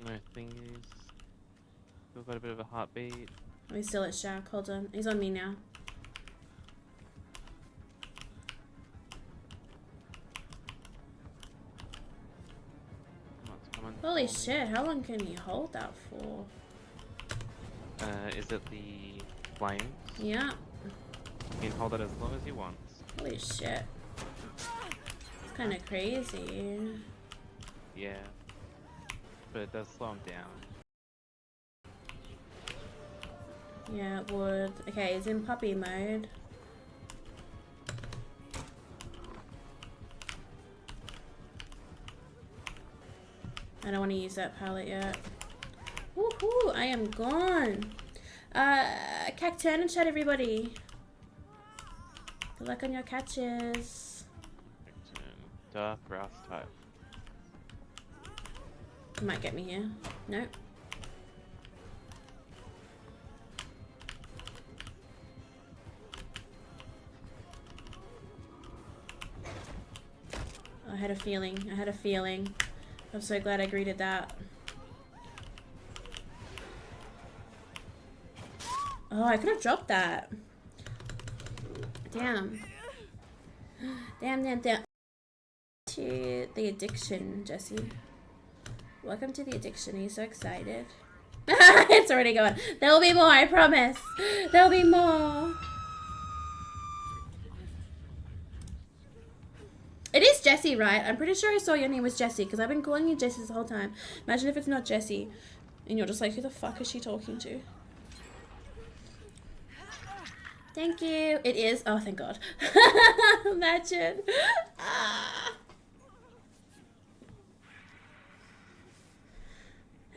No thingies. Still got a bit of a heartbeat. Oh, he's still at Shack. Hold on. He's on me now. Oh, it's coming Holy for me. shit, how long can he hold that for? Is it the flames? Yeah. You can hold it as long as you want. Holy shit. It's kind of crazy. Yeah. But it does slow him down. Yeah, it would. Okay, he's in puppy mode. I don't want to use that palette yet. Woohoo! I am gone. Cacturn and chat, everybody. Good luck on your catches. Dark grass type. You might get me here. Nope. I had a feeling. I had a feeling. I'm so glad I greeted that. Oh, I could have dropped that. Damn. Damn. To the addiction, Jesse. Welcome to the addiction. Are you so excited? It's already going. There will be more, I promise. There will be more. It is Jessie, right? I'm pretty sure I saw your name was Jessie because I've been calling you Jessie this whole time. Imagine if it's not Jessie and you're just like, who the fuck is she talking to? Thank you. It is. Oh, thank God. Imagine. Ah.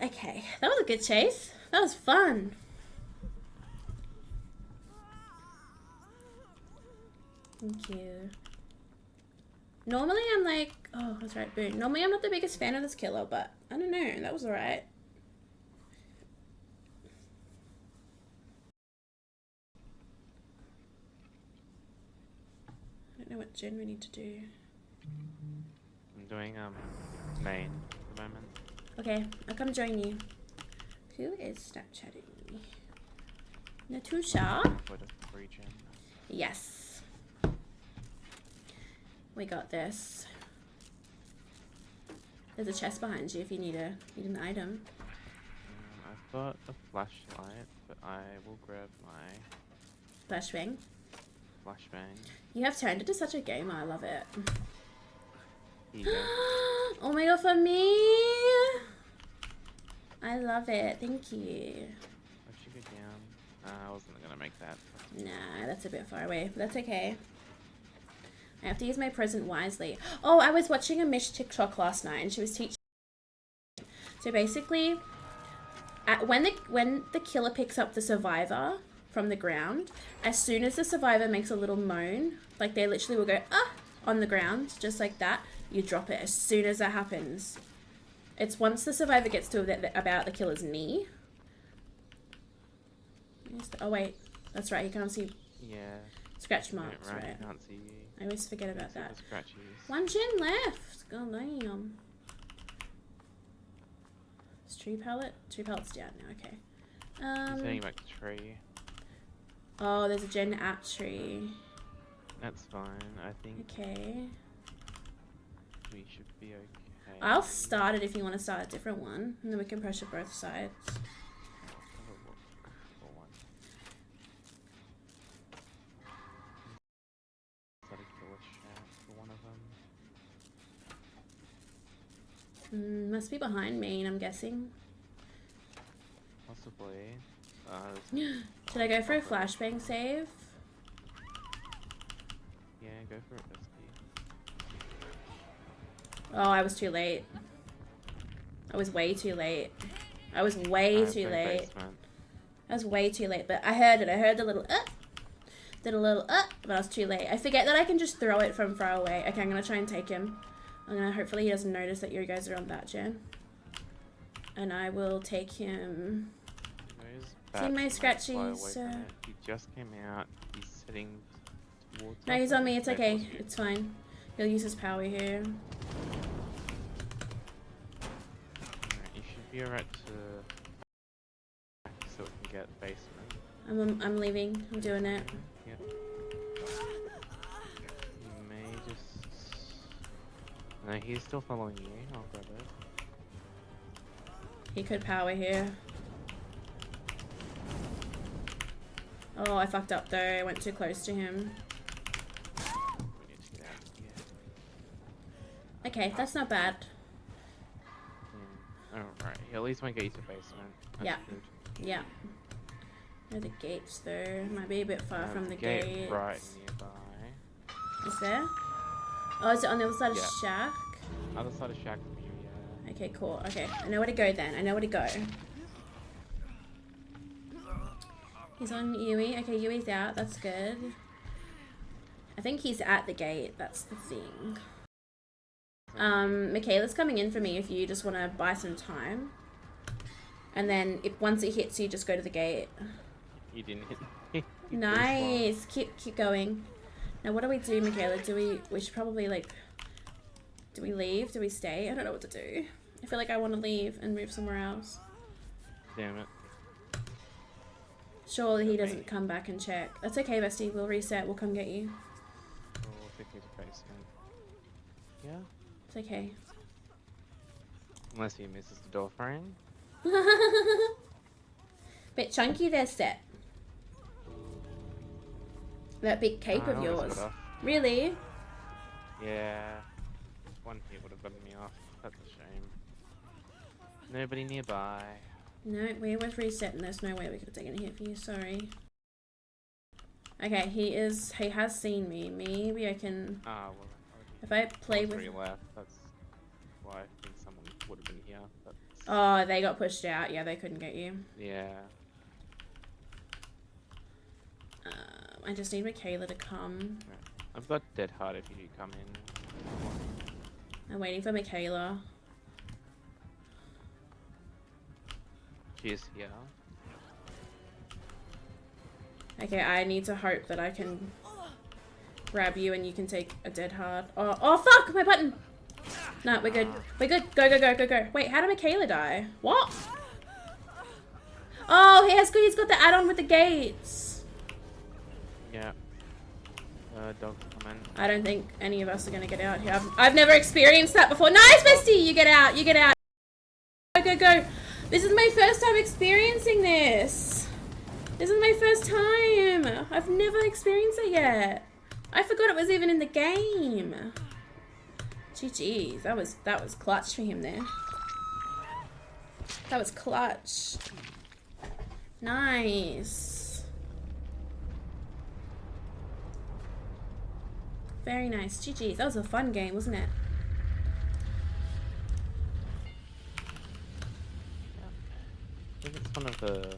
Okay, that was a good chase. That was fun. Thank you. Normally I'm like, oh, that's right, boom. Normally I'm not the biggest fan of this killer, but I don't know, that was alright. I don't know what gen we need to do. I'm doing main at the moment. Okay, I'll come join you. Who is Snapchatting me? Natusha? For the free gen. Yes. We got this. There's a chest behind you if you need an item. I've got a flashlight, but I will grab my Flashbang. flashbang. You have turned into such a gamer. I love it. Here you go. Oh my God, for me. I love it. Thank you. I should go down. I wasn't gonna make that. Nah, that's a bit far away. But that's okay. I have to use my present wisely. Oh, I was watching a Mish TikTok last night, and she was teaching. So basically, when the killer picks up the survivor from the ground, as soon as the survivor makes a little moan, like they literally will go on the ground, just like that. You drop it as soon as that happens. It's once the survivor gets to about the killer's knee. Oh wait, that's right. You can't see. Yeah. Scratch marks, right? You can't see. I always forget about that. The scratchies. One gen left. God damn. Is tree pallet? Tree pallet's down now. Okay. He's heading back to tree. Oh, there's a gen at tree. That's fine. I think Okay. we should be okay. I'll start it if you want to start a different one, and then we can pressure both sides. Have a look for one. Is that a killer shout for one of them? Must be behind me, I'm guessing. Possibly. Should I go for a flashbang save? Yeah, go for it, Bestie. Oh, I was too late. I was way too late. I was way too late. Basement. I was way too late, but I heard it. I heard the little did a little but I was too late. I forget that I can just throw it from far away. Okay, I'm gonna try and take him. Hopefully he doesn't notice that you guys are on that gen. And I will take him. See my scratchies, sir. He just came out. He's heading towards. No, he's on me. It's okay. It's fine. He'll use his power here. You should you're right to so we can get basement. I'm leaving. I'm doing it. Yep. You may just. No, he's still following you. I'll grab it. He could power here. Oh, I fucked up though. I went too close to him. We need to get out of here. Okay, that's not bad. Alright, he at least won't get you to basement. That's Yeah. good. Yeah. Where are the gates though? Might be a bit far from the gate gates. right nearby. Is there? Oh, is it on the other side of Yeah. Shack? Other side of shack from you, yeah. Okay, cool. Okay, I know where to go then. I know where to go. He's on Yui. Okay, Yui's out. That's good. I think he's at the gate. That's the thing. Michaela's coming in for me if you just want to buy some time. And then if once it hits you, just go to the gate. You didn't hit me. Nice. Keep going. Now what do we do, Michaela? We should probably like, do we leave? Do we stay? I don't know what to do. I feel like I want to leave and move somewhere else. Damn it. Surely he doesn't come back and check. That's okay, bestie. We'll reset. We'll come get you. Oh, we'll take you to basement. Yeah? It's okay. Unless he misses the door frame. Bit chunky there, Step. That big cape of yours. Really? Yeah. One hit would have gotten me off. That's a shame. Nobody nearby. No, we were resetting. There's no way we could have taken a hit for you. Sorry. Okay, he has seen me. Maybe I can. Ah, well. If I play with. Three left. That's why I think someone would have been here. That's... Oh, they got pushed out. Yeah, they couldn't get you. Yeah. I just need Michaela to come. I've got Dead Heart if you come in. I'm waiting for Michaela. She is here. Okay, I need to hope that I can grab you and you can take a Dead Hard. Oh fuck! My button! No, we're good. We're good. Go, go, go, go, go. Wait, how did Michaela die? What? Oh, he's got the add-on with the gates. Yeah. Dog comment. I don't think any of us are gonna get out here. I've never experienced that before. Nice, bestie! You get out. You get out. Go, go, go. This is my first time experiencing this. This is my first time. I've never experienced it yet. I forgot it was even in the game. GG. That was clutch for him there. That was clutch. Nice. Very nice. GG. That was a fun game, wasn't it? I think it's one of the